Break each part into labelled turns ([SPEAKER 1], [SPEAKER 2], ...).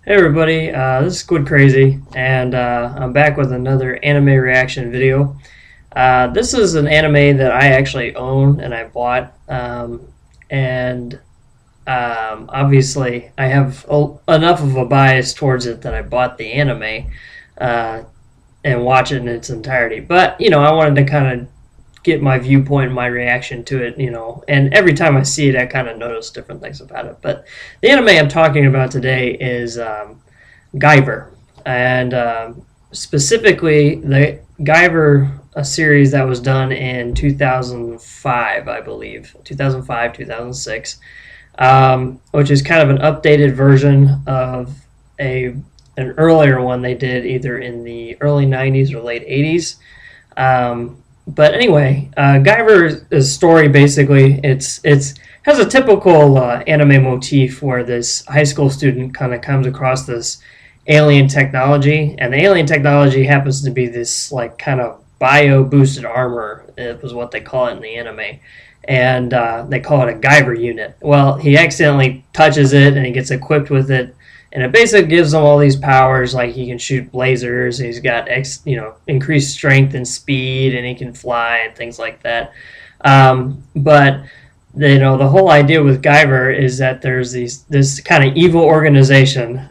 [SPEAKER 1] Hey everybody, this is Squid Crazy, and I'm back with another anime reaction video. This is an anime that I actually own and I bought, and obviously I have enough of a bias towards it that I bought the anime uh, and watch it in its entirety. But I wanted to kind of get my viewpoint, my reaction to it, and every time I see it, I kind of notice different things about it. But the anime I'm talking about today is Guyver, and specifically the Guyver, a series that was done in 2005, I believe, 2005, 2006, which is kind of an updated version of a an earlier one they did either in the early 90s or late 80s. But anyway, Guyver's story basically it's has a typical anime motif where this high school student kind of comes across this alien technology, and the alien technology happens to be this like kind of bio boosted armor. It was what they call it in the anime, and they call it a Guyver unit. Well, he accidentally touches it and he gets equipped with it, and it basically gives him all these powers, like he can shoot lasers, he's got increased strength and speed, and he can fly and things like that. But the whole idea with Guyver is that there's this kind of evil organization,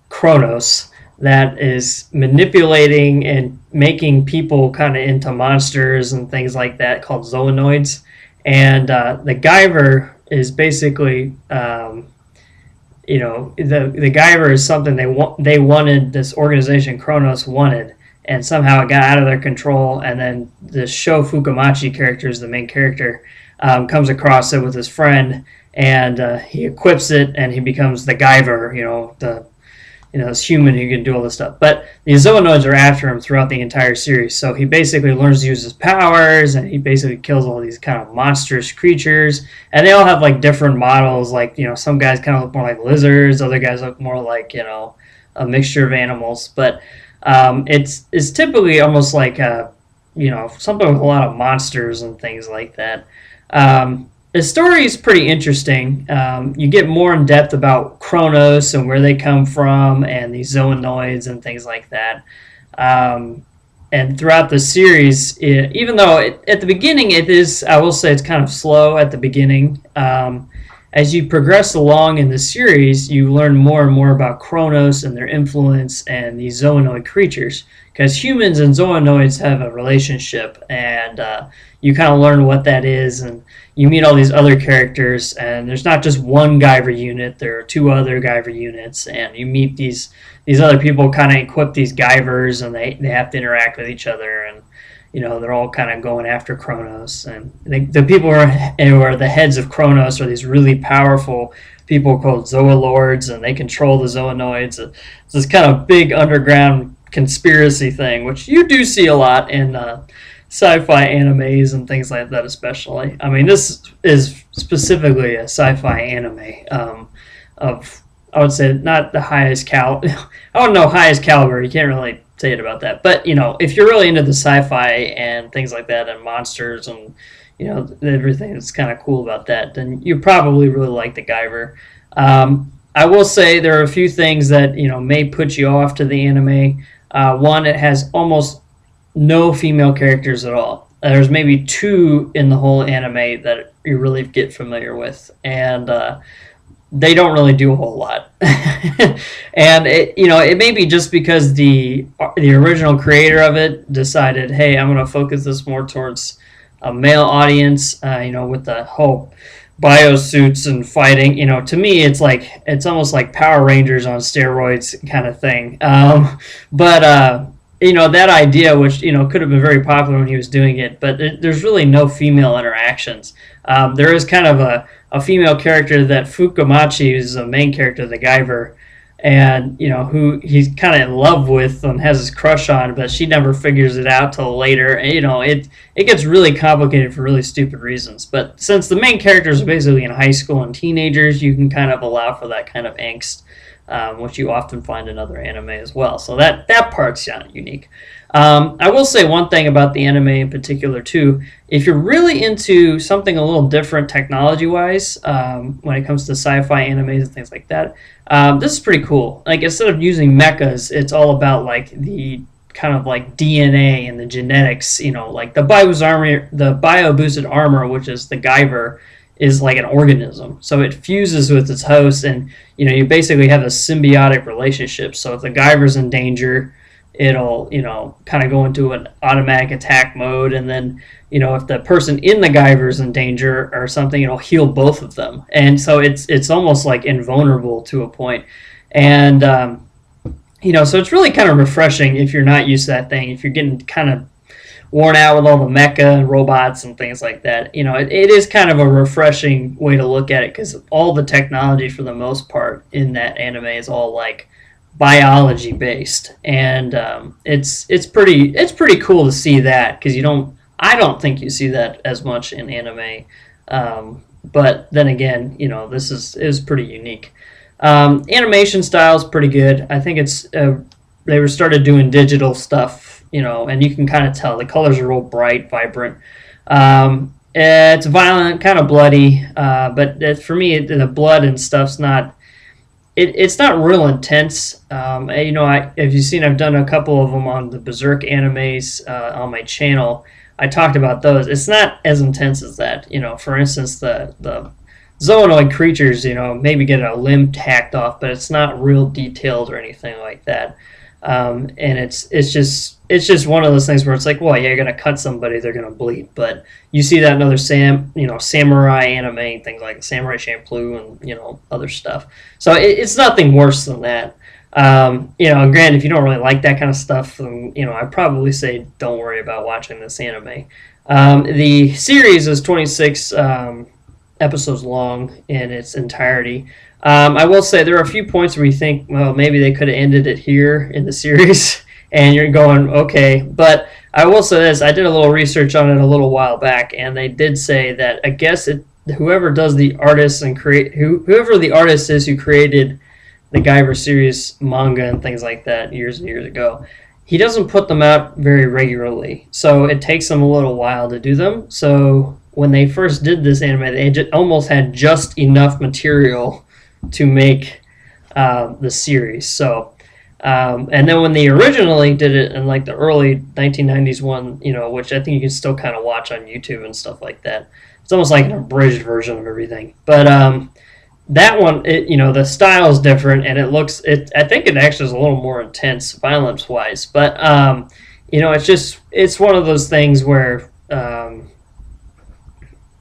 [SPEAKER 1] Kronos, that is manipulating and making people kind of into monsters and things like that, called zoonoids. And the Guyver is basically the Guyver is something they wanted, this organization Kronos wanted, and somehow it got out of their control. And then the Sho Fukamachi character is the main character, comes across it with his friend, and he equips it, and he becomes the Guyver, this human who can do all this stuff. But the zoonoids are after him throughout the entire series, so he basically learns to use his powers, and he basically kills all these kind of monstrous creatures. And they all have like different models. Like some guys kind of look more like lizards, other guys look more like a mixture of animals. But it's typically almost like something with a lot of monsters and things like that. The story is pretty interesting. You get more in depth about Kronos and where they come from, and these zoonoids and things like that. And throughout the series, even though at the beginning it is, I will say it's kind of slow at the beginning. As you progress along in the series, you learn more and more about Kronos and their influence and these zoonoid creatures. Because humans and zoonoids have a relationship, and you kind of learn what that is, and you meet all these other characters, and there's not just one Guyver unit, there are two other Guyver units, and you meet these other people kind of equip these Guyvers, and they have to interact with each other, and they're all kind of going after Kronos. And the people who are the heads of Kronos are these really powerful people called Zoolords, and they control the zoonoids. It's this kind of big underground conspiracy thing, which you do see a lot in sci-fi animes and things like that, especially. I mean, this is specifically a sci-fi anime of, I would say, not the highest I don't know, highest caliber. You can't really say it about that. But if you're really into the sci-fi and things like that, and monsters and everything that's kind of cool about that, then you probably really like the Guyver. I will say there are a few things that may put you off to the anime. One, it has almost no female characters at all. There's maybe two in the whole anime that you really get familiar with, and they don't really do a whole lot. And it may be just because the original creator of it decided, hey, I'm going to focus this more towards a male audience. With the whole biosuits and fighting. To me, it's almost like Power Rangers on steroids kind of thing. But that idea, which could have been very popular when he was doing it, but there's really no female interactions. There is kind of a female character that Fukamachi, who's the main character, the Guyver, and who he's kind of in love with and has his crush on, but she never figures it out till later. And, it gets really complicated for really stupid reasons. But since the main characters are basically in high school and teenagers, you can kind of allow for that kind of angst. which you often find in other anime as well. So that part's unique. I will say one thing about the anime in particular too. If you're really into something a little different technology-wise, when it comes to sci-fi animes and things like that, this is pretty cool. Like instead of using mechas, it's all about like the kind of like DNA and the genetics. Like the bio boosted armor, which is the Guyver, is like an organism. So it fuses with its host, and you basically have a symbiotic relationship. So if the Guyver's in danger, it'll kind of go into an automatic attack mode, and then if the person in the Guyver's in danger or something, it'll heal both of them. And so it's almost like invulnerable to a point. And so it's really kind of refreshing if you're not used to that thing, if you're getting kind of worn out with all the mecha and robots and things like that. It is kind of a refreshing way to look at it, because all the technology for the most part in that anime is all like biology based, and it's pretty cool to see that, because I don't think you see that as much in anime, but then again, this is pretty unique. Animation style is pretty good. I think it's they were started doing digital stuff, and you can kind of tell the colors are real bright, vibrant. It's violent, kind of bloody, but for me, the blood and stuff's not. It's not real intense. If you've seen, I've done a couple of them on the Berserk animes on my channel. I talked about those. It's not as intense as that. For instance, the zoonoid creatures, maybe get a limb hacked off, but it's not real detailed or anything like that. And it's just one of those things where it's like, well, yeah, you're gonna cut somebody, they're gonna bleed, but you see that in other samurai anime, things like Samurai Champloo and other stuff. So it's nothing worse than that. Granted, if you don't really like that kind of stuff, then I'd probably say don't worry about watching this anime. The series is 26 episodes long in its entirety. I will say there are a few points where you think, well, maybe they could have ended it here in the series, and you're going, okay. But I will say this: I did a little research on it a little while back, and they did say that I guess whoever does the artists and whoever the artist is who created the Guyver series manga and things like that years and years ago, he doesn't put them out very regularly, so it takes them a little while to do them. So when they first did this anime, they almost had just enough material to make the series. So and then when they originally did it in like the early 1990s one, which I think you can still kind of watch on YouTube and stuff like that, it's almost like an abridged version of everything. But that one, the style is different, and I think it actually is a little more intense violence wise. But it's one of those things where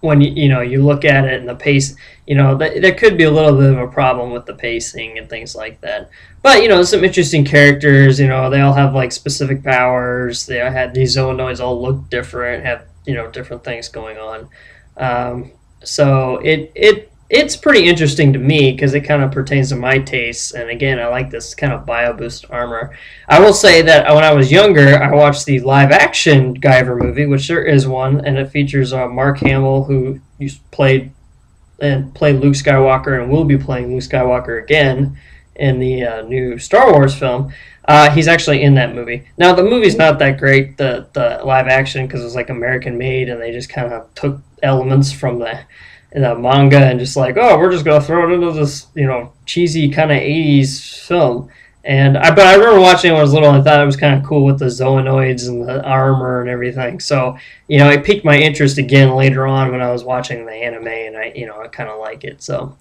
[SPEAKER 1] when you look at it and the pace, there could be a little bit of a problem with the pacing and things like that. But some interesting characters. They all have like specific powers. They had these zoonoids all look different, have different things going on. So it's pretty interesting to me because it kind of pertains to my tastes. And again, I like this kind of bio boost armor. I will say that when I was younger, I watched the live action Guyver movie, which there is one, and it features Mark Hamill, who played Luke Skywalker and will be playing Luke Skywalker again in the new Star Wars film. He's actually in that movie. Now, the movie's not that great, the live action, because it was like American made, and they just kind of took elements from the manga and just like, oh, we're just gonna throw it into this cheesy kind of 80s film. But I remember watching it when I was little, and I thought it was kind of cool with the zoonoids and the armor and everything. So it piqued my interest again later on when I was watching the anime, and I kind of like it. So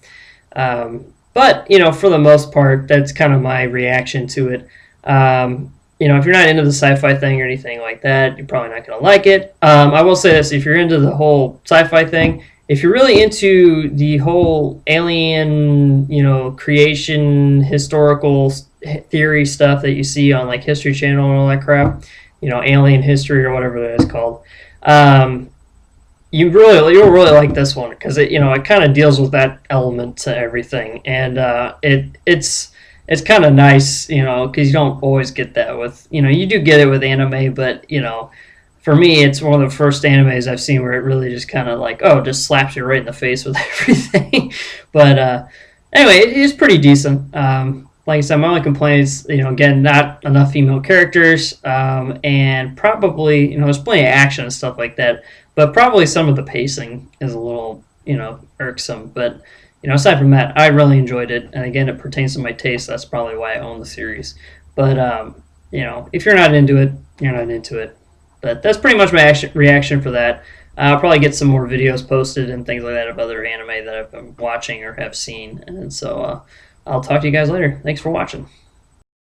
[SPEAKER 1] but for the most part, that's kind of my reaction to it. If you're not into the sci-fi thing or anything like that, you're probably not gonna like it. I will say this: if you're into the whole sci-fi thing, if you're really into the whole alien, creation, historical theory stuff that you see on like History Channel and all that crap, alien history or whatever that is called, you'll really like this one, because it kind of deals with that element to everything, and it's kind of nice, because you don't always get that with you do get it with anime, but for me, it's one of the first animes I've seen where it really just kind of like, just slaps you right in the face with everything. But Anyway, it is pretty decent. Like I said, my only complaint is, again, not enough female characters, and probably, there's plenty of action and stuff like that, but probably some of the pacing is a little, irksome. But, aside from that, I really enjoyed it, and again, it pertains to my taste. That's probably why I own the series. But, if you're not into it, you're not into it. But that's pretty much my reaction for that. I'll probably get some more videos posted and things like that of other anime that I've been watching or have seen. And so I'll talk to you guys later. Thanks for watching.